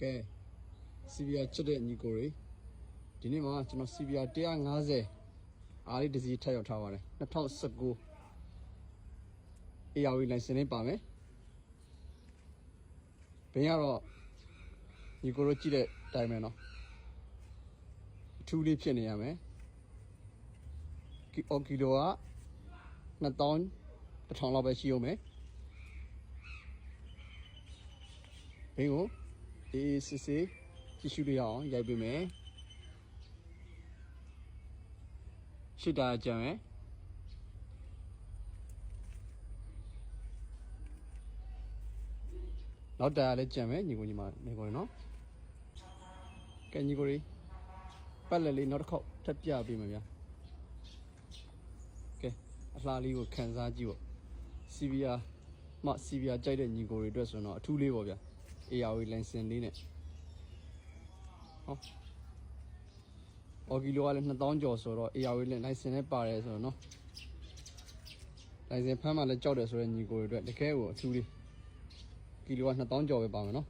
ကဲ CBR ချစ်တဲ့ညီကိုတွေဒီနေ့မှာကျွန်တော် CBR 150အားလေးတစ်စီးထပ်ရောက်ထားပါတယ်2019 ARV license လေးပါမယ်ဘင်းကတော့ညီကိုတို့ကြည့်တဲ့တိုင်းပဲเนาะအထူးလေးဖြစ်နေရမယ်ကီလိုက2000 1000လောက်ပဲရှိအောင်မယ်ဘင်းကိုအေးစစ်စစ်ကြည့်ရှုရအောင်ရိုက်ပေးမယ်ရှစ်တာကြံမယ်နောက်တာလည်းကြံမယ်ညီကိုညီမနေကိုနော်ကဲညီကိုလေးပတ်လက်လေးနောက်တစ်ခေါက်ထပ်ပြပေးမယ်ဗျာကဲအလှလေးကိုခန်းစားကြည့်ပေါ့ CBR မှ CBR ကြိုက်တဲ့ညီကိုတွေအတွက်ဆိုတော့အထူးလေးပေါ့ဗျာ ARV license လေးနဲ့ဟောကီလိုကလည်း2000ကျော်ဆိုတော့ ARV license နဲ့ပါတယ်ဆိုတော့နော် license ဖမ်းမှလည်းကြောက်တယ်ဆိုတဲ့ညီကိုတွေအတွက်တကယ်ကိုအထူးလေးကီလိုက2000ကျော်ပဲပါမယ်နော်